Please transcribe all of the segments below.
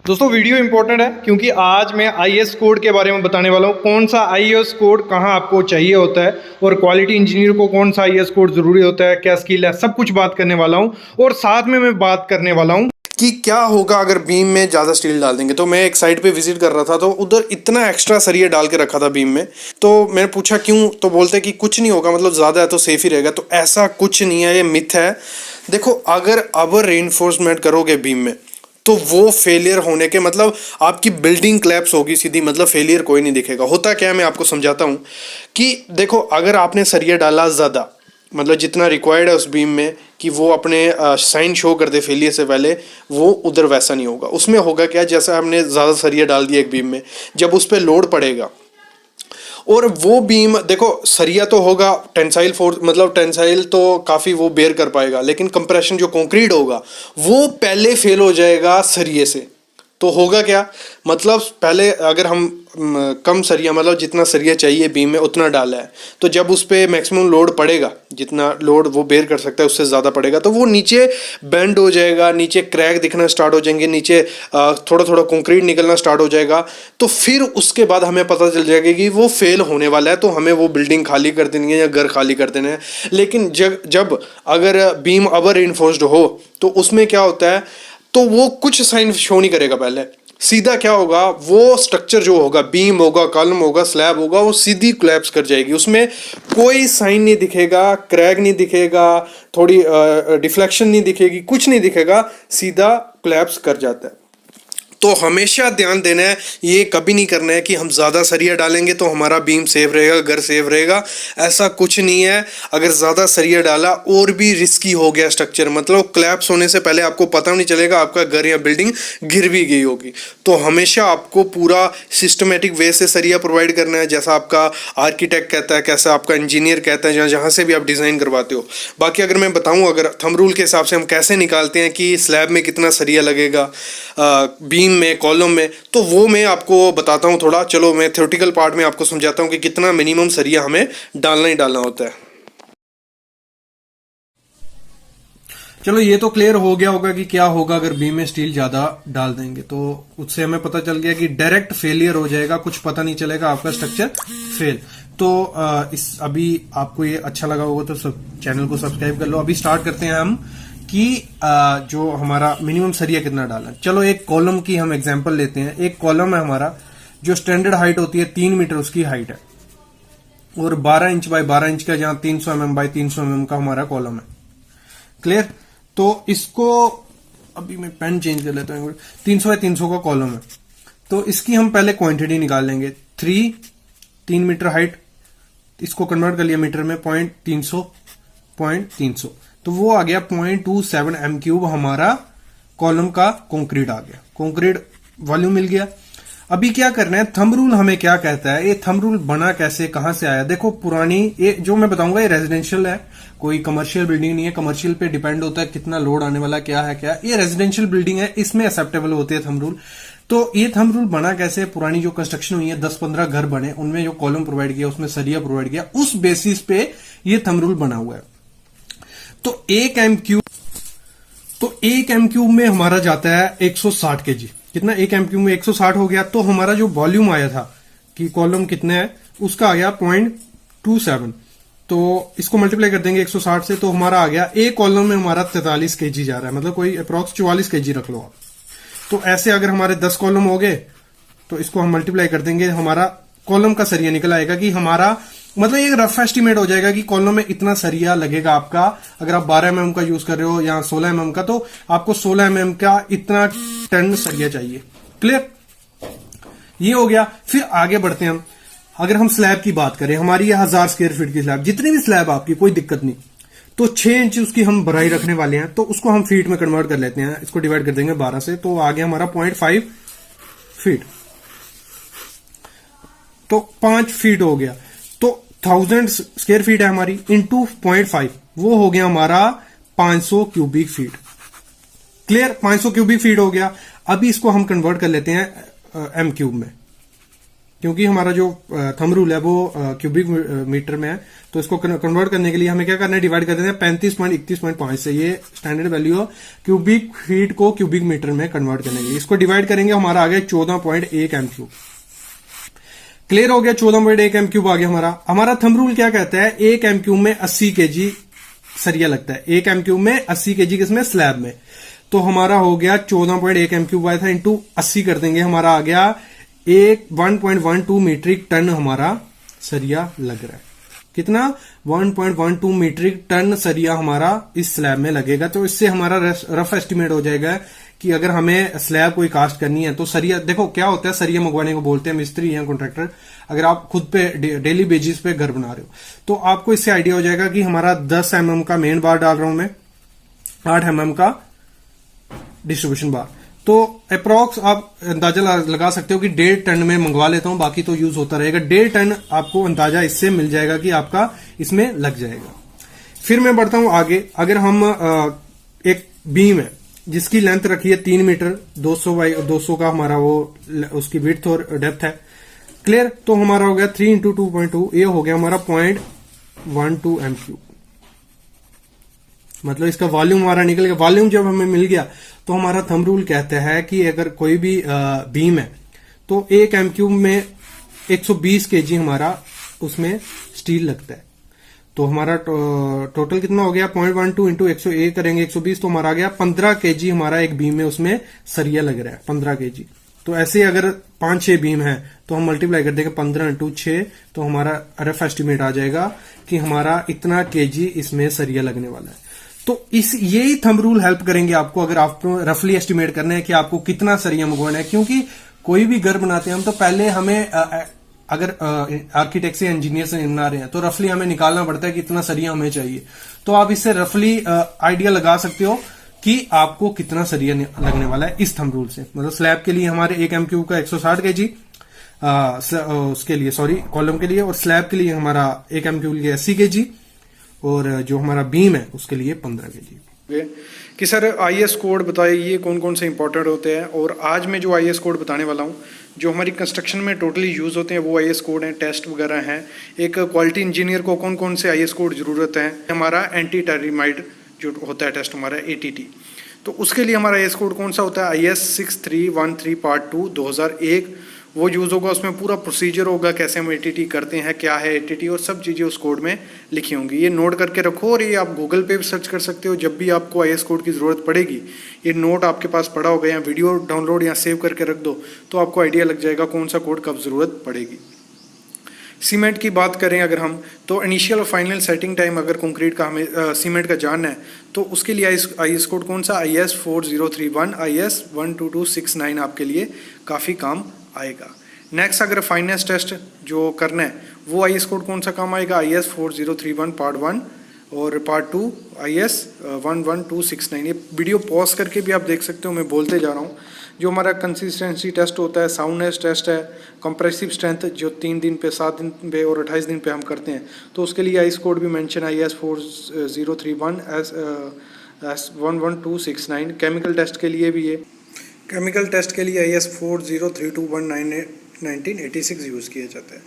दोस्तों video important है क्योंकि आज मैं आईएस कोड के बारे में बताने वाला हूँ। कौन सा आईएस कोड कहाँ आपको चाहिए होता है और क्वालिटी इंजीनियर को कौन सा आईएस कोड ज़रूरी होता है, क्या स्किल है, सब कुछ बात करने वाला हूँ। और साथ में मैं बात करने वाला हूँ कि क्या होगा अगर बीम में ज़्यादा स्टील डाल देंगे। तो मैं एक साइड पे विजिट कर रहा था तो उधर इतना एक्स्ट्रा सरिया डाल के रखा था बीम में। तो मैंने पूछा क्यों, तो बोलते कि कुछ नहीं होगा, मतलब ज़्यादा है तो सेफ ही रहेगा। तो ऐसा कुछ नहीं है, ये मिथ है। देखो, अगर अब रेनफोर्समेंट करोगे बीम में तो वो फेलियर होने के मतलब आपकी बिल्डिंग क्लैप्स होगी सीधी, मतलब फेलियर कोई नहीं दिखेगा। होता क्या है मैं आपको समझाता हूँ कि देखो, अगर आपने सरिया डाला ज़्यादा, मतलब जितना रिक्वायर्ड है उस बीम में कि वो अपने साइन शो कर दे फेलियर से पहले, वो उधर वैसा नहीं होगा। उसमें होगा क्या, जैसा हमने ज़्यादा सरिया डाल दिया एक बीम में, जब उस पर लोड पड़ेगा और वो बीम, देखो सरिया तो होगा टेंसाइल फोर्स, मतलब टेंसाइल तो काफ़ी वो बेयर कर पाएगा, लेकिन कंप्रेशन जो कंक्रीट होगा वो पहले फेल हो जाएगा सरिये से। तो होगा क्या, मतलब पहले अगर हम कम सरिया, मतलब जितना सरिया चाहिए बीम में उतना डाला है, तो जब उस पर मैक्सिमम लोड पड़ेगा, जितना लोड वो बेयर कर सकता है उससे ज़्यादा पड़ेगा, तो वो नीचे बेंड हो जाएगा, नीचे क्रैक दिखना स्टार्ट हो जाएंगे, नीचे थोड़ा थोड़ा कंक्रीट निकलना स्टार्ट हो जाएगा। तो फिर उसके बाद हमें पता चल जाएगा कि वो फेल होने वाला है, तो हमें वो बिल्डिंग खाली कर देनी है या घर खाली कर देना है। लेकिन जब अगर बीम अवर रेनफोर्स्ड हो तो उसमें क्या होता है, तो वो कुछ साइन शो नहीं करेगा। पहले सीधा क्या होगा, वो स्ट्रक्चर जो होगा, बीम होगा, कॉलम होगा, स्लैब होगा, वो सीधी कोलैप्स कर जाएगी। उसमें कोई साइन नहीं दिखेगा, क्रैक नहीं दिखेगा, थोड़ी डिफ्लेक्शन नहीं दिखेगी, कुछ नहीं दिखेगा, सीधा कोलैप्स कर जाता है। तो हमेशा ध्यान देना है, ये कभी नहीं करना है कि हम ज़्यादा सरिया डालेंगे तो हमारा बीम सेफ रहेगा, घर सेफ रहेगा। ऐसा कुछ नहीं है। अगर ज़्यादा सरिया डाला और भी रिस्की हो गया स्ट्रक्चर, मतलब कोलैप्स होने से पहले आपको पता नहीं चलेगा, आपका घर या बिल्डिंग गिर भी गई होगी। तो हमेशा आपको पूरा सिस्टमेटिक वे से सरिया प्रोवाइड करना है, जैसा आपका आर्किटेक्ट कहता है, कैसा आपका इंजीनियर कहता है, जहाँ से भी आप डिज़ाइन करवाते हो। बाकी अगर मैं बताऊँ, अगर थंब रूल के हिसाब से हम कैसे निकालते हैं कि स्लैब में कितना सरिया लगेगा, बीम में, कॉलम में, तो वो मैं आपको बताता हूँ थोड़ा। चलो मैं थ्योरेटिकल पार्ट में आपको समझाता हूँ कि कितना मिनिमम सरिया हमें डालना ही डालना होता है। चलो ये तो क्लियर हो गया होगा कि क्या होगा अगर बीम में स्टील ज्यादा डाल देंगे। तो उससे हमें पता चल गया कि डायरेक्ट फेलियर हो जाएगा, कुछ पता नहीं चलेगा, आपका स्ट्रक्चर फेल। तो इस अभी आपको ये अच्छा लगा होगा तो चैनल को सब्सक्राइब कर लो। अभी स्टार्ट करते हैं हम कि जो हमारा मिनिमम सरिया कितना डालना है। चलो एक कॉलम की हम एग्जांपल लेते हैं। एक कॉलम है हमारा, जो स्टैंडर्ड हाइट होती है 3 मीटर उसकी हाइट है, और 12 इंच बाय 12 इंच का, जहां 300 mm बाय 300 mm का हमारा कॉलम है। क्लियर। तो इसको अभी मैं पेन चेंज कर लेता हूँ। 300 बाय 300 का कॉलम है, तो इसकी हम पहले क्वांटिटी निकाल लेंगे। 3 मीटर हाइट, इसको कन्वर्ट कर लिया मीटर में, 0.300 तो वो आ गया 0.27 m³ हमारा कॉलम का कंक्रीट आ गया, कंक्रीट वॉल्यूम मिल गया। अभी क्या करना है, थंब रूल हमें क्या कहता है, ये थंब रूल बना कैसे, कहां से आया। देखो पुरानी, ये जो मैं बताऊंगा ये रेजिडेंशियल है, कोई कमर्शियल बिल्डिंग नहीं है। कमर्शियल पे डिपेंड होता है कितना लोड आने वाला, क्या है क्या। ये रेजिडेंशियल बिल्डिंग है, इसमें एक्सेप्टेबल होते हैं थंब रूल। तो ये थंब रूल बना कैसे, पुरानी जो कंस्ट्रक्शन हुई है, 10-15 घर बने, उनमें जो कॉलम प्रोवाइड किया, उसमें सरिया प्रोवाइड किया, उस बेसिस पे ये थंब रूल बना हुआ है। तो एक एम क्यूब में हमारा जाता है 160 kg। कितना, एक एम क्यूब में 160 हो गया। तो हमारा जो वॉल्यूम आया था कि कॉलम कितने है, उसका आ गया 0.27। तो इसको मल्टीप्लाई कर देंगे 160 से, तो हमारा आ गया एक कॉलम में हमारा 43 kg जा रहा है, मतलब कोई अप्रॉक्स 44 kg रख लो आप। तो ऐसे अगर हमारे 10 कॉलम हो गए तो इसको हम मल्टीप्लाई कर देंगे, हमारा कॉलम का सरिया निकल आएगा कि हमारा, मतलब एक रफ एस्टिमेट हो जाएगा कि कॉलम में इतना सरिया लगेगा आपका। अगर आप 12 mm का यूज कर रहे हो या 16 mm का, तो आपको 16 mm का इतना टन सरिया चाहिए। क्लियर, ये हो गया। फिर आगे बढ़ते हैं हम। अगर हम स्लैब की बात करें, हमारी ये 1000 स्क्वायर फीट की स्लैब, जितनी भी स्लैब आपकी, कोई दिक्कत नहीं, तो 6 इंच उसकी हम बढ़ाई रखने वाले हैं, तो उसको हम फीट में कन्वर्ट कर लेते हैं। इसको डिवाइड कर देंगे 12 से, तो आ गया हमारा 0.5 फीट, तो 5 फीट हो गया। तो 1000 स्क्वायर फीट है हमारी, इंटू 0.5, वो हो गया हमारा 500 cubic feet. Clear, 500 cubic feet हो गया। अभी इसको हम कन्वर्ट कर लेते हैं एम क्यूब में। क्योंकि हमारा जो थंब रूल है वो क्यूबिक मीटर में है, तो इसको कन्वर्ट करने के लिए हमें क्या करना है, डिवाइड कर देना है 35.31.5 से। ये स्टैंडर्ड वैल्यू है क्यूबिक फीट को क्यूबिक मीटर में कन्वर्ट करने के लिए। इसको डिवाइड करेंगे, हमारा आ गया 14.1 एम क्यूब। क्लियर हो गया, 14.1 एम क्यूब आ गया हमारा। हमारा थंब रूल क्या कहता है, 1 एम क्यूब में 80 केजी सरिया लगता है। 1 एम क्यूब में 80 केजी किसमें, स्लैब में। तो हमारा हो गया 14.1 एम क्यूब आया था इंटू 80 कर देंगे, हमारा आ गया 1.12 मीट्रिक टन हमारा सरिया लग रहा है। कितना, 1.12 मीट्रिक टन सरिया हमारा इस स्लैब में लगेगा। तो इससे हमारा रफ एस्टिमेट हो जाएगा कि अगर हमें स्लैब कोई कास्ट करनी है तो सरिया, देखो क्या होता है, सरिया मंगवाने को बोलते हैं मिस्त्री या कॉन्ट्रैक्टर। अगर आप खुद पे डेली बेसिस पे घर बना रहे हो तो आपको इससे आइडिया हो जाएगा कि हमारा 10 mm का मेन बार डाल रहा हूं मैं, 8 mm का डिस्ट्रीब्यूशन बार। तो अप्रॉक्स आप अंदाजा लगा सकते हो कि 1.5 टन में मंगवा लेता हूं, बाकी तो यूज होता रहेगा। 1.5 टन आपको अंदाजा इससे मिल जाएगा कि आपका इसमें लग जाएगा। फिर मैं बढ़ता हूं आगे। अगर हम एक बीम है जिसकी लेंथ रखी है 3 मीटर, 200 बाई 200 का हमारा वो उसकी विड्थ और डेप्थ है। क्लियर, तो हमारा हो गया 3 इंटू 2.2, ये हो गया हमारा 0.12 एम क्यूब। मतलब इसका वॉल्यूम हमारा निकल गया। वॉल्यूम जब हमें मिल गया तो हमारा थंब रूल कहता है कि अगर कोई भी बीम है तो 1 एम क्यूब में 120 केजी हमारा उसमें स्टील लगता है। तो हमारा टोटल कितना हो गया, 0.12 इंटू 101 करेंगे 120, तो हमारा आ गया 15 केजी हमारा एक बीम में उसमें सरिया लग रहा है, 15 केजी। तो ऐसे अगर 5-6 बीम है तो हम मल्टीप्लाई कर देंगे 15 इंटू 6, तो हमारा रफ एस्टिमेट आ जाएगा कि हमारा इतना केजी इसमें सरिया लगने वाला है। तो यही थंब रूल हेल्प करेंगे आपको अगर आपको रफली एस्टिमेट करना है कि आपको कितना सरिया मंगवाना है। क्योंकि कोई भी घर बनाते हैं हम तो पहले हमें अगर आर्किटेक्ट से इंजीनियर से बना रहे हैं तो रफली हमें निकालना पड़ता है कि इतना सरिया हमें चाहिए। तो आप इससे रफली आइडिया लगा सकते हो कि आपको कितना सरिया लगने वाला है इस थंब रूल से। मतलब स्लैब के लिए हमारे 1 एम क्यूब का 160 केजी, उसके लिए सॉरी कॉलम के लिए, और स्लैब के लिए हमारा 1 एम क्यूब के लिए 80 केजी, और जो हमारा बीम है उसके लिए 15 केजी। कि सर आईएस कोड बताइए कौन कौन से इंपॉर्टेंट होते हैं। और आज मैं जो आईएस कोड बताने वाला हूँ जो हमारी कंस्ट्रक्शन में टोटली यूज़ होते हैं वो आईएस कोड हैं, टेस्ट वगैरह हैं। एक क्वालिटी इंजीनियर को कौन कौन से आईएस कोड ज़रूरत है, हमारा एंटी टेरमाइट जो होता है टेस्ट हमारा एटीटी, तो उसके लिए हमारा आईएस कोड कौन सा होता है, आईएस 6313 पार्ट 2 2001 वो यूज़ होगा। उसमें पूरा प्रोसीजर होगा कैसे हम एटीटी करते हैं, क्या है एटीटी, और सब चीज़ें उस कोड में लिखी होंगी। ये नोट करके रखो और ये आप गूगल पे भी सर्च कर सकते हो। जब भी आपको आईएस कोड की ज़रूरत पड़ेगी ये नोट आपके पास पड़ा होगा, या वीडियो डाउनलोड या सेव करके रख दो तो आपको आइडिया लग जाएगा कौन सा कोड कब ज़रूरत पड़ेगी। सीमेंट की बात करें अगर हम, तो इनिशियल और फाइनल सेटिंग टाइम अगर कंक्रीट का हमें सीमेंट का जानना है तो उसके लिए आईएस कोड कौन सा, IS 4031 IS 12269 आपके लिए काफ़ी काम आएगा। नेक्स्ट अगर फाइनेंस टेस्ट जो करना है वो आईएस कोड कौन सा काम आएगा, IS 4031 पार्ट 1 और पार्ट 2 IS 11269। ये वीडियो पॉज करके भी आप देख सकते हो, मैं बोलते जा रहा हूँ। जो हमारा कंसिस्टेंसी टेस्ट होता है, साउंडनेस टेस्ट है, कंप्रेसिव स्ट्रेंथ जो 3 दिन पे, 7 दिन पे और 28 दिन पे हम करते हैं, तो उसके लिए आईएस कोड भी मेंशन है IS 4031 S 11269। केमिकल टेस्ट के लिए भी ये, केमिकल टेस्ट के लिए IS 4032 1986 यूज़ किया जाता है।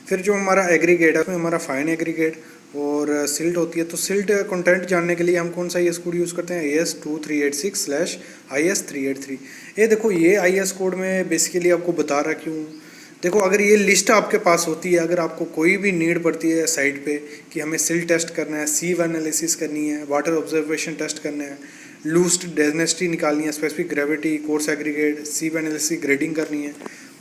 फिर जो हमारा एग्रीगेट है उसमें हमारा फाइन एग्रीगेट और सिल्ट होती है, तो सिल्ट कंटेंट जानने के लिए हम कौन सा आईएस कोड यूज़ करते हैं, AS 2386/IS 383। ये देखो ये आईएस कोड में बेसिकली आपको बता रहा क्यों, देखो अगर ये लिस्ट आपके पास होती है, अगर आपको कोई भी नीड पड़ती है साइट पे कि हमें सिल्ट टेस्ट करना है, सीव एनालिसिस करनी है, वाटर ऑब्जर्वेशन टेस्ट करना है, लूस्ड डेंसिटी निकालनी है, specific gravity, coarse aggregate, sieve analysis, grading करनी है,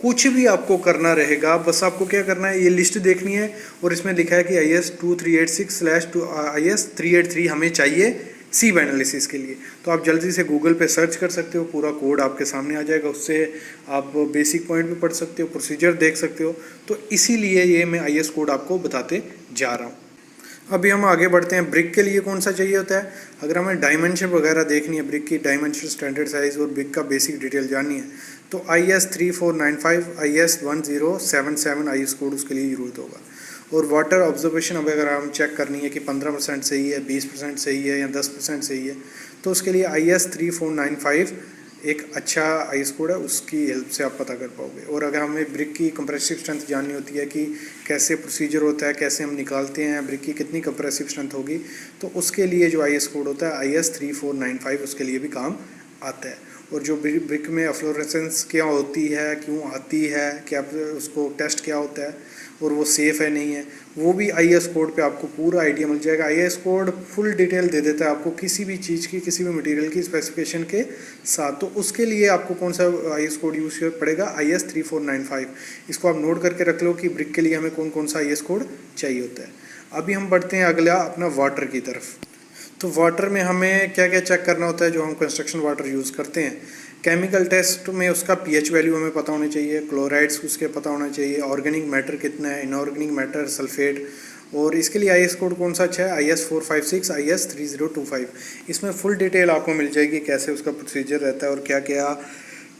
कुछ भी आपको करना रहेगा, बस आपको क्या करना है, ये लिस्ट देखनी है और इसमें लिखा है कि IS 2386/IS 383 हमें चाहिए सीव एनालिसिस के लिए। तो आप जल्दी से गूगल पे सर्च कर सकते हो, पूरा कोड आपके सामने आ जाएगा, उससे आप बेसिक पॉइंट भी पढ़ सकते हो, प्रोसीजर देख सकते हो। तो इसीलिए ये मैं IS कोड आपको बताते जा रहा हूँ। अभी हम आगे बढ़ते हैं। ब्रिक के लिए कौन सा चाहिए होता है, अगर हमें डायमेंशन वगैरह देखनी है, ब्रिक की डायमेंशन, स्टैंडर्ड साइज और ब्रिक का बेसिक डिटेल जाननी है, तो IS 3495 IS 1077 आईएस कोड उसके लिए ज़रूरत होगा। और वाटर ऑब्जर्वेशन अब अगर हम चेक करनी है कि 15% सही है, 20% सही है या 10% सही है, तो उसके लिए IS 3495 एक अच्छा आईएस कोड है, उसकी हेल्प से आप पता कर पाओगे। और अगर हमें ब्रिक की कंप्रेसिव स्ट्रेंथ जाननी होती है कि कैसे प्रोसीजर होता है, कैसे हम निकालते हैं ब्रिक की कितनी कंप्रेसिव स्ट्रेंथ होगी, तो उसके लिए जो आईएस कोड होता है IS 3495 उसके लिए भी काम आता है। और जो ब्रिक में फ्लोरेसेंस क्या होती है, क्यों आती है, क्या उसको टेस्ट क्या होता है और वो सेफ़ है नहीं है, वो भी आईएस कोड पे आपको पूरा आइडिया मिल जाएगा। आईएस कोड फुल डिटेल दे देता है आपको किसी भी चीज़ की, किसी भी मटेरियल की स्पेसिफिकेशन के साथ। तो उसके लिए आपको कौन सा आईएस कोड यूज़ पड़ेगा, IS 3495। इसको आप नोट करके रख लो कि ब्रिक के लिए हमें कौन कौन सा आईएस कोड चाहिए होता है। अभी हम बढ़ते हैं अगला अपना वाटर की तरफ। तो वाटर में हमें क्या क्या चेक करना होता है जो हम कंस्ट्रक्शन वाटर यूज़ करते हैं। केमिकल टेस्ट में उसका पीएच वैल्यू हमें पता होनी चाहिए, क्लोराइड्स उसके पता होना चाहिए, ऑर्गेनिक मैटर कितना है, इनऑर्गेनिक मैटर, सल्फेट। और इसके लिए आईएस कोड कौन सा अच्छा है, IS 456, IS 3025। इसमें फुल डिटेल आपको मिल जाएगी कैसे उसका प्रोसीजर रहता है और क्या क्या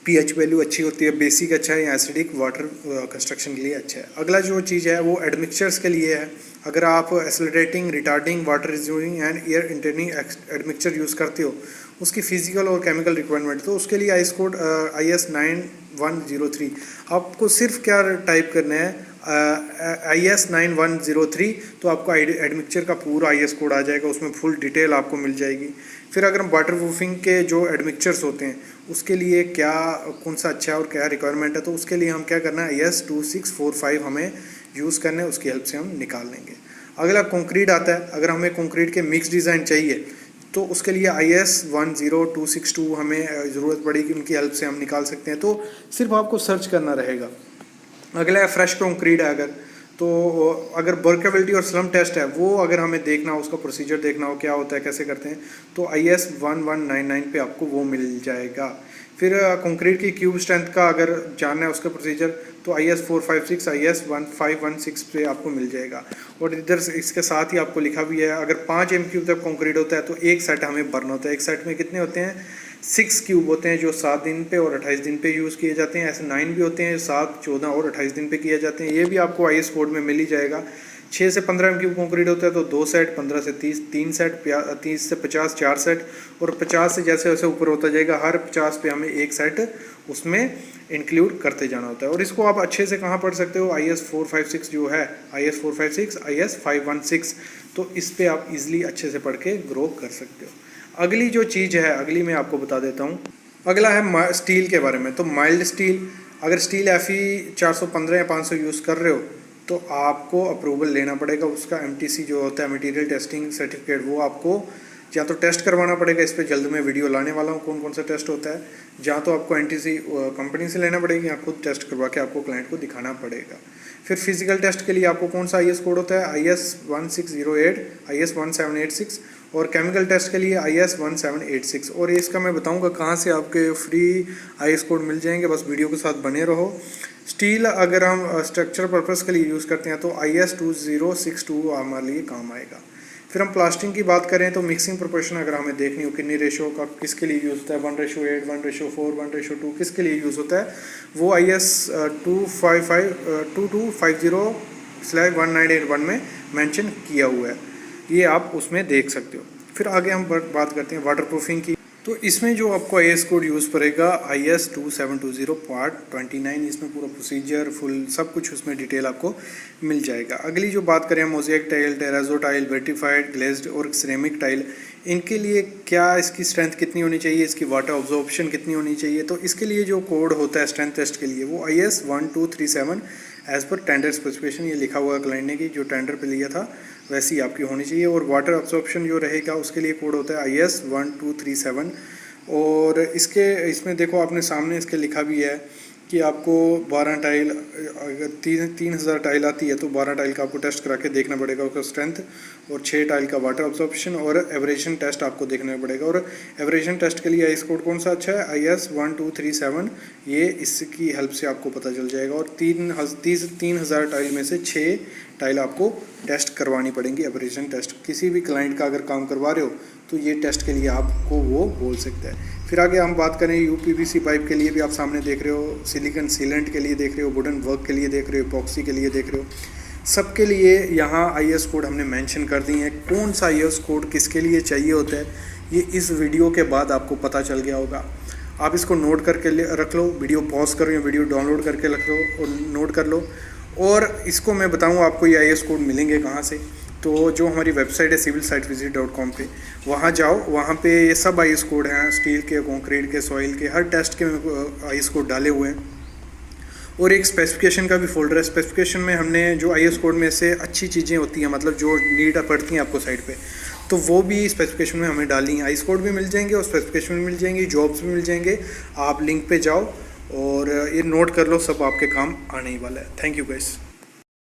पीएच वैल्यू अच्छी होती है, बेसिक अच्छा है या एसिडिक वाटर कंस्ट्रक्शन के लिए अच्छा है। अगला जो चीज़ है वो एडमिक्सचर्स के लिए है। अगर आप accelerating, retarding, water reducing and air entraining admixture use करते हो, उसकी फिजिकल और केमिकल रिक्वायरमेंट, तो उसके लिए आईएस कोड IS 9103। आपको सिर्फ क्या टाइप करना है, IS 9103, तो आपको एडमिक्सचर का पूरा आईएस कोड आ जाएगा, उसमें फुल डिटेल आपको मिल जाएगी। फिर अगर हम वाटर प्रूफिंग के जो एडमिक्सचर्स होते हैं उसके लिए क्या कौन सा अच्छा है और क्या रिक्वायरमेंट है, तो उसके लिए हम क्या करना है, IS 2645 हमें यूज़ करना है, उसकी हेल्प से हम निकाल लेंगे। अगला कंक्रीट आता है। अगर हमें कंक्रीट के मिक्स डिज़ाइन चाहिए तो उसके लिए IS 10262 हमें ज़रूरत पड़ेगी, उनकी हेल्प से हम निकाल सकते हैं। तो सिर्फ आपको सर्च करना रहेगा। अगला है फ्रेश कंक्रीट है अगर, तो अगर वर्केबिलिटी और स्लम टेस्ट है वो अगर हमें देखना हो, उसका प्रोसीजर देखना हो क्या होता है, कैसे करते हैं, तो IS 1199 पे आपको वो मिल जाएगा। फिर कंक्रीट की क्यूब स्ट्रेंथ का अगर जानना है उसका प्रोसीजर, तो IS 456, IS 1516 पे आपको मिल जाएगा। और इधर इसके साथ ही आपको लिखा भी है, अगर 5 MQ तक कंक्रीट होता है तो एक सेट हमें भरना होता है। एक सेट में कितने होते हैं, 6 क्यूब होते हैं जो 7 दिन पे और 28 दिन पे यूज़ किए जाते हैं। ऐसे 9 भी होते हैं 7, 14 और 28 दिन पे किए जाते हैं। ये भी आपको आईएस कोड में मिल ही जाएगा। 6 से 15 MQ कंक्रीट होता है तो 2 सेट, 15 से 30 3 सेट, 30 से 50 4 सेट, और 50 से जैसे जैसे ऊपर होता जाएगा हर 50 पे हमें एक सेट उसमें इंक्लूड करते जाना होता है। और इसको आप अच्छे से कहाँ पढ़ सकते हो, IS 456 जो है, IS 456, IS 516, तो इस पे आप इजीली अच्छे से पढ़ के ग्रो कर सकते हो। अगली जो चीज़ है, अगली मैं आपको बता देता हूँ। अगला है स्टील के बारे में। तो माइल्ड स्टील, अगर स्टील FE 415 या 500 यूज़ कर रहे हो तो आपको अप्रूवल लेना पड़ेगा। उसका MTC जो होता है, मटेरियल टेस्टिंग सर्टिफिकेट, वो आपको या तो टेस्ट करवाना पड़ेगा। इस पर जल्द में वीडियो लाने वाला हूँ कौन कौन सा टेस्ट होता है। जहाँ तो आपको NTC कंपनी से लेना पड़ेगी या खुद टेस्ट करवा के आपको क्लाइंट को दिखाना पड़ेगा। फिर फिजिकल टेस्ट के लिए आपको कौन सा IS कोड होता है, IS 1608, IS 1786, और केमिकल टेस्ट के लिए IS 1786। और इसका मैं बताऊंगा कहाँ से आपके फ्री IS कोड मिल जाएंगे, बस वीडियो के साथ बने रहो। स्टील अगर हम स्ट्रक्चर पर्पस के लिए यूज़ करते हैं तो IS 2062 हमारे लिए काम आएगा। फिर हम प्लास्टिंग की बात करें तो मिक्सिंग प्रोपोर्शन अगर हमें देखनी हो कितनी रेशो का किसके लिए यूज़ होता है, 1:8, 1:4, 1:2 किसके लिए यूज़ होता है, वो IS 2250/198 में मेंशन किया हुआ है, ये आप उसमें देख सकते हो। फिर आगे हम बात करते हैं वाटर प्रूफिंग की। तो इसमें जो आपको IS कोड यूज़ पड़ेगा IS 2720 पार्ट 29, इसमें पूरा प्रोसीजर फुल सब कुछ उसमें डिटेल आपको मिल जाएगा। अगली जो बात करें mosaic tile, टेराजो tile, vitrified, glazed और सिरेमिक टाइल, इनके लिए क्या इसकी स्ट्रेंथ कितनी होनी चाहिए, इसकी वाटर ऑब्जॉर्प्शन कितनी होनी चाहिए, तो इसके लिए जो कोड होता है स्ट्रेंथ टेस्ट के लिए वो IS 1237 as per tender specification, ये लिखा हुआ है क्लाइंट ने कि जो टेंडर पे लिया था वैसी आपकी होनी चाहिए। और वाटर अब्सॉर्प्शन जो रहेगा उसके लिए कोड होता है IS 1237। और इसमें देखो आपने सामने इसके लिखा भी है कि आपको 12 टाइल, अगर 3000 टाइल आती है तो 12 टाइल का आपको टेस्ट करा के देखना पड़ेगा उसका स्ट्रेंथ, और 6 टाइल का वाटर अब्जॉर्प्शन और एवरेशन टेस्ट आपको देखना पड़ेगा। और एवरेशन टेस्ट के लिए IS कोड कौन सा अच्छा है, IS 1237, ये इसकी हेल्प से आपको पता चल जाएगा। और 3000 टाइल में से 6 टाइल आपको टेस्ट करवानी पड़ेंगी, एवरेशन टेस्ट। किसी भी क्लाइंट का अगर काम करवा रहे हो तो ये टेस्ट के लिए आपको वो बोल सकता है। फिर आगे हम बात करें UPVC पाइप के लिए भी आप सामने देख रहे हो, सिलिकॉन सीलेंट के लिए देख रहे हो, वुडन वर्क के लिए देख रहे हो, एपॉक्सी के लिए देख रहे हो, सबके लिए यहाँ IS कोड हमने मेंशन कर दी है। कौन सा IS कोड किसके लिए चाहिए होता है ये इस वीडियो के बाद आपको पता चल गया होगा। आप इसको नोट करके रख लो, वीडियो पॉज करो या वीडियो डाउनलोड करके रख लो और नोट कर लो। और इसको मैं बताऊँ आपको ये IAS कोड मिलेंगे कहाँ से, तो जो हमारी वेबसाइट है civilsitevisit.com पे, वहाँ जाओ, वहाँ पे ये सब IAS कोड हैं, स्टील के, कंक्रीट के, सॉइल के, हर टेस्ट के IAS कोड डाले हुए हैं। और एक स्पेसिफिकेशन का भी फोल्डर है। स्पेसिफिकेशन में हमने जो IAS कोड में से अच्छी चीज़ें होती हैं, मतलब जो नीड पड़ती हैं आपको साइट पे, तो वो भी स्पेसिफिकेशन में हमें डालनी है। IAS कोड भी मिल जाएंगे और स्पेसिफिकेशन भी मिल जाएंगी, जॉब्स भी मिल जाएंगे। आप लिंक पे जाओ और ये नोट कर लो, सब आपके काम आने ही वाला है। Thank you guys.